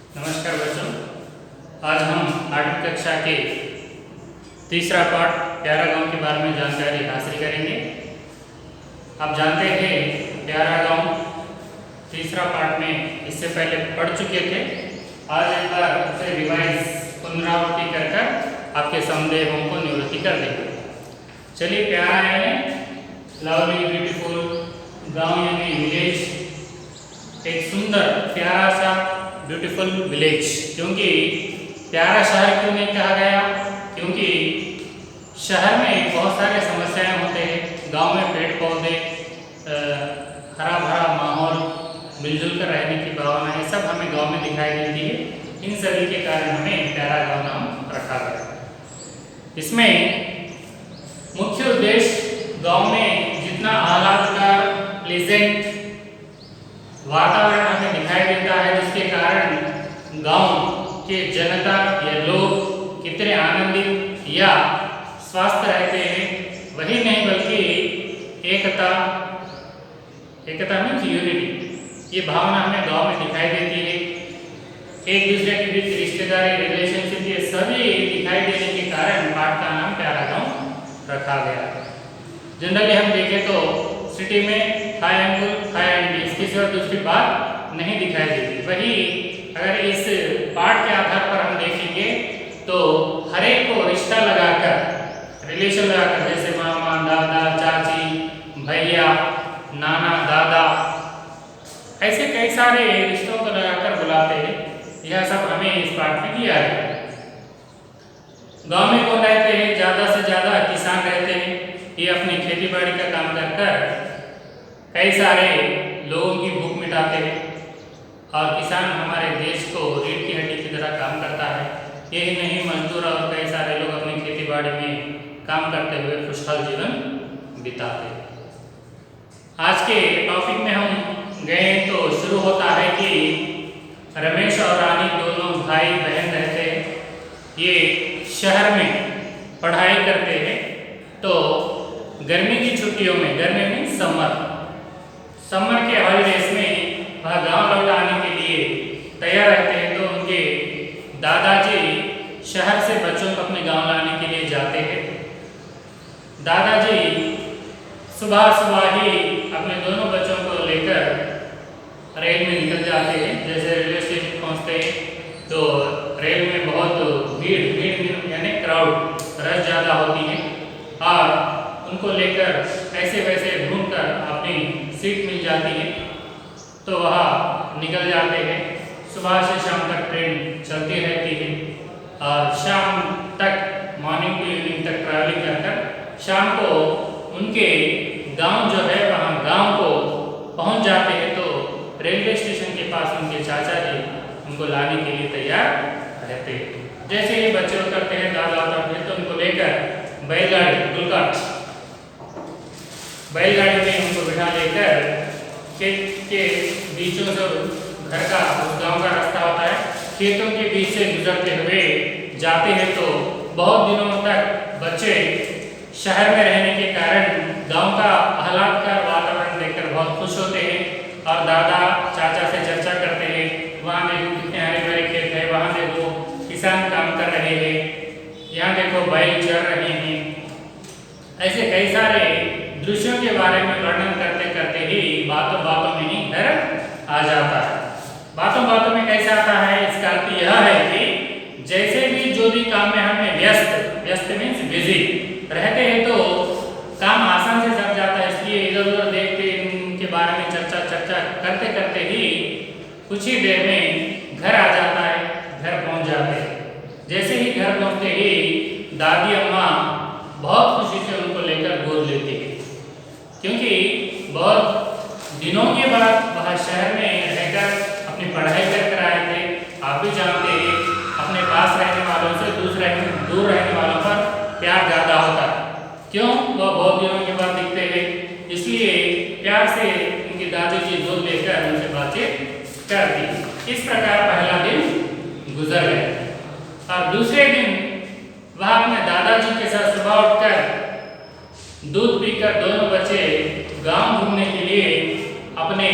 नमस्कार बच्चों, आज हम 8वीं कक्षा के तीसरा पाठ प्यारा गांव के बारे में जानकारी हासिल करेंगे। आप जानते हैं प्यारा गांव तीसरा पाठ में इससे पहले पढ़ चुके थे। आज एक बार उसे रिवाइज पुनरावृत्ति कर आपके संदेहों को निवृत्ति कर देंगे। चलिए, प्यारा यानी लवली ब्यूटीफुल, गांव यानी विलेज, एक सुंदर प्यारा सा ब्यूटीफुल विलेज। क्योंकि प्यारा शहर क्यों नहीं कहा गया? क्योंकि शहर में बहुत सारे समस्याएं होते हैं। गांव में पेड़ पौधे, हरा भरा माहौल, मिलजुल कर रहने की भावना, ये सब हमें गांव में दिखाई देती है। इन सभी के कारण हमें प्यारा गांव नाम रखा गया। इसमें मुख्य उद्देश्य गांव में जितना आह्लादकर प्लेजेंट वातावरण हमें दिखाई देता है, जिसके कारण गांव के जनता या लोग कितने आनंदित या स्वस्थ रहते हैं, वही नहीं बल्कि एकता मीन्स यूनिटी, ये भावना हमें गांव में दिखाई देती है। एक दूसरे के बीच रिश्तेदारी, रिलेशनशिप, ये सभी दिखाई देने के कारण पाठ का नाम प्यारा गांव रखा गया। जनरली हम देखें तो सिटी में हाई अंकुल, हाई आंटी, इसकी सिवा दूसरी बात नहीं दिखाई देती। वही अगर इस पाठ के आधार पर हम देखेंगे तो हर एक को रिश्ता लगाकर, रिलेशन लगाकर, जैसे मामा, दादा, चाची, भैया, नाना, दादा, ऐसे कई सारे रिश्तों को लगाकर बुलाते हैं। यह सब हमें इस पाठ में दिया है। गांव में कौन रहते हैं? ज़्यादा से ज़्यादा किसान रहते हैं। ये अपनी खेती बाड़ी का काम कर कई सारे लोगों की भूख मिटाते हैं। और किसान हमारे देश को रीढ़ की हड्डी की तरह काम करता है। यही नहीं, मजदूर और कई सारे लोग अपनी खेती बाड़ी में काम करते हुए खुशहाल जीवन बिताते हैं। आज के टॉपिक में हम गए तो शुरू होता है कि रमेश और रानी दोनों भाई बहन रहते हैं। ये शहर में पढ़ाई करते हैं। तो गर्मी की छुट्टियों में, गर्मी में समर के हॉलीडेज में वह गांव लौट आने के लिए तैयार रहते हैं। तो उनके दादाजी शहर से बच्चों को अपने गांव लाने के लिए जाते हैं। दादाजी सुबह सुबह ही अपने दोनों बच्चों को लेकर रेल में निकल जाते हैं। जैसे रेलवे स्टेशन पहुंचते हैं तो रेल में बहुत भीड़ यानी क्राउड, रश ज़्यादा होती है और उनको लेकर ऐसे वैसे ढूंढकर अपनी सीट मिल जाती है तो वह निकल जाते हैं। सुबह से शाम तक ट्रेन चलती रहती है और शाम तक, मॉर्निंग टू इवनिंग तक ट्रैवलिंग कर शाम को उनके गांव जो है वहाँ गांव को पहुँच जाते हैं। तो रेलवे स्टेशन के पास उनके चाचा जी उनको लाने के लिए तैयार रहते हैं। जैसे ही बच्चे उतरते हैं, दादा उतरते हैं, तो उनको लेकर बैलगाड़ी में उनको बिठा लेकर खेत के बीचों से, घर का उस गांव का रास्ता होता है, खेतों के बीच से गुजरते हुए जाते हैं। तो बहुत दिनों तक बच्चे शहर में रहने के कारण गांव का आह्लादकर वातावरण देखकर बहुत खुश होते हैं और दादा चाचा से चर्चा करते हैं, वहाँ देखो कितने हरे भरे खेत है, वहाँ देखो किसान काम कर रहे हैं, यहाँ देखो बैल चर रहे हैं। ऐसे कई सारे दृश्यों के बारे में वर्णन करते करते ही बातों बातों में ही घर आ जाता है। बातों बातों में कैसे आता है? इसका अर्थ यह है कि जैसे भी जो भी काम में हमें व्यस्त मीन्स बिजी रहते हैं तो काम आसान से सर जाता है। इसलिए इधर उधर देखते, इनके बारे में चर्चा करते करते ही कुछ ही देर में घर आ जाता है, घर पहुंच जाते हैं। जैसे ही घर पहुंचते ही दादी अम्मा बहुत खुशी से उनको लेकर गोद लेती है। क्योंकि बहुत दिनों के बाद वह शहर में रहकर अपनी पढ़ाई कर आए थे। आप भी जानते हैं अपने पास रहने वालों से दूर रहने वालों पर प्यार ज़्यादा होता है। क्यों? वह बहुत दिनों के बाद दिखते हैं, इसलिए प्यार से उनकी दादी जी गोद लेकर उनसे बातचीत करती। इस प्रकार पहला दिन गुजर गया और दूसरे दिन वह अपने दादाजी के साथ सुबह उठकर दूध पीकर दोनों बच्चे गांव घूमने के लिए अपने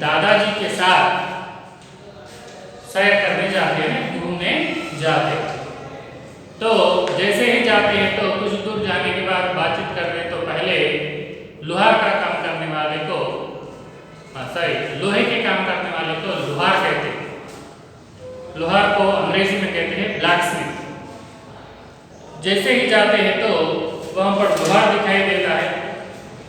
दादाजी के साथ सैर करने जाते हैं ना, घूमने जाते हैं। तो जैसे ही जाते हैं तो कुछ दूर जाने के बाद बातचीत कर रहे हैं, तो पहले लोहार का काम करने वाले को लोहे के काम करने वाले को लोहार कहते हैं। लोहार को अंग्रेजी में कहते हैं ब्लैक स्मिथ। जैसे ही जाते हैं तो वहां पर लोहार दिखाई देता है।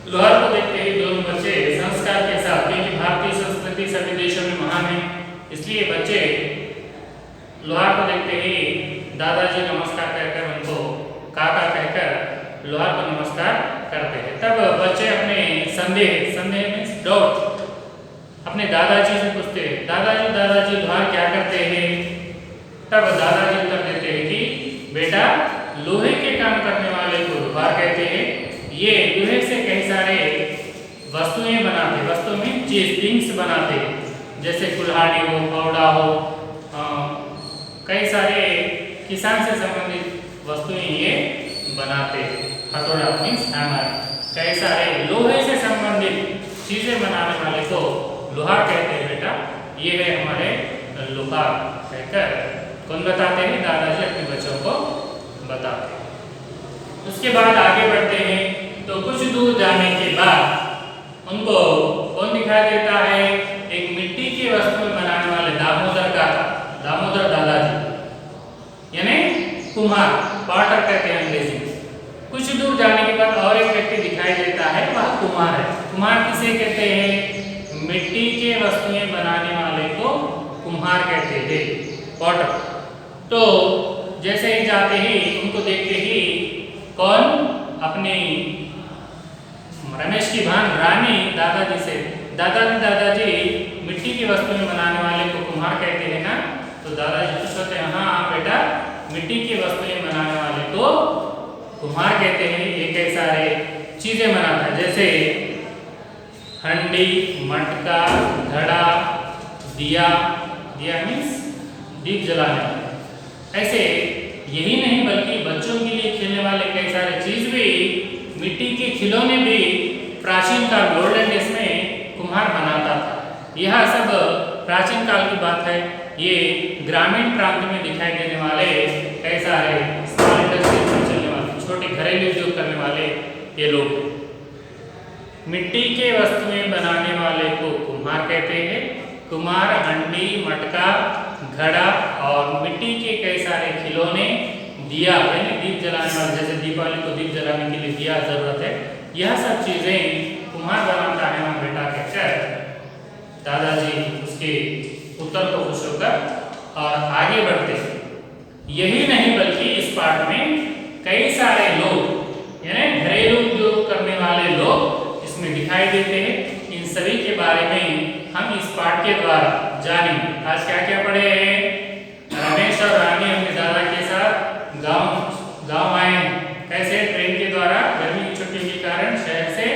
लोहार को देखते ही दोनों बच्चे संस्कार के साथ, क्योंकि भारतीय संस्कृति सभी देशों में महान है, इसलिए बच्चे लोहार को देखते ही दादाजी नमस्कार कहकर, उनको काका कहकर लोहार को नमस्कार करते हैं। तब बच्चे अपने संदेह मीन्स डाउट अपने दादाजी से पूछते हैं, दादाजी लोहार क्या करते हैं? तब दादाजी उत्तर देते हैं कि बेटा, लोहे के काम करने वाले को लोहार कहते हैं। ये लोहे से कई सारे वस्तुएं बनाते, वस्तु में चीज थिंग्स बनाते हैं, जैसे कुल्हाड़ी हो, फावड़ा हो, कई सारे किसान से संबंधित वस्तुएं ये बनाते हैं। हथौड़ा मीन्स हैमर, कई सारे लोहे से संबंधित चीजें बनाने वाले को लोहार कहते हैं। बेटा, ये है हमारे लोहार कहकर कौन बताते हैं? दादाजी अपने बच्चों को बताते हैं। उसके बाद आगे बढ़ते हैं तो कुछ दूर जाने के बाद उनको कौन दिखाई देता है? एक मिट्टी की वस्तु बनाने वाले दामोदर दादाजी, यानी कुम्हार, पॉटर कहते हैं अंग्रेजी में। कुछ दूर जाने के बाद और एक व्यक्ति दिखाई देता है, वह कुम्हार है। कुम्हार किसे कहते हैं? मिट्टी के वस्तुएं बनाने वाले को कुम्हार कहते हैं, पॉटर। तो जैसे ही जाते ही उनको देखते ही कौन? अपनी रमेश की भान रानी दादाजी से, दादाजी मिट्टी की वस्तुएं बनाने वाले को कुम्हार कहते हैं ना? तो दादाजी खुश होते हैं, हाँ बेटा, मिट्टी की वस्तुएं बनाने वाले को कुम्हार कहते हैं। ये कई सारे चीजें बनाता है, जैसे हंडी, मटका, घड़ा, दिया मीन्स दीप जलाने वाले। ऐसे यही नहीं बल्कि बच्चों के लिए खेलने वाले कई सारे चीज भी, मिट्टी के खिलौने भी प्राचीन काल गोल्डन डेज में कुम्हार बनाता था। यह सब प्राचीन काल की बात है। ये ग्रामीण प्रांत में दिखाई देने वाले कई सारे स्मॉल इंडस्ट्रीज में चलने वाले, छोटे घरेलू उद्योग करने वाले ये लोग। मिट्टी के वस्तुएं बनाने वाले को कुम्हार कहते हैं। कुम्हार हंडी, मटका, घड़ा और मिट्टी के कई सारे खिलौने, दिया यानी दीप जलाने वाले, जैसे दीपावली को दीप जलाने के लिए दिया जरूरत है, यह सब चीजें कुम्हार बनाता है ना बेटा कहकर दादाजी उसके उत्तर को खुश होकर और आगे बढ़ते हैं। यही नहीं बल्कि इस पाठ में कई सारे लोग यानी घरेलू उद्योग करने वाले लोग इसमें दिखाई देते हैं। इन सभी के बारे में हम इस पाठ के द्वारा जानेंगे। आज क्या क्या पढ़े हैं? रमेश और रानी अपने दादा के साथ गांव आए। कैसे? ट्रेन के द्वारा। गर्मी की छुट्टियों के कारण शहर से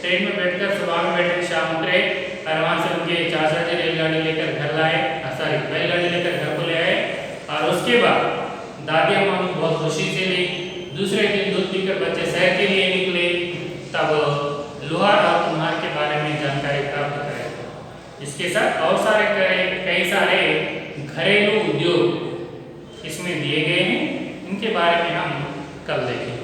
ट्रेन में बैठकर सुबह में बैठे, शाम उतरे और वहां से उनके चाचा जी रेलगाड़ी लेकर घर लाए, बैलगाड़ी लेकर घर को ले आए। और उसके बाद दादी अम्मा बहुत खुशी से ली। दूसरे दिन दूध पीकर बच्चे शहर के लिए निकले। तब लोहार और कुम्हार के बारे में जानकारी प्राप्त करें। इसके साथ और कई सारे घरेलू उद्योग इसमें दिए गए हैं, इनके बारे में हम कल देखेंगे।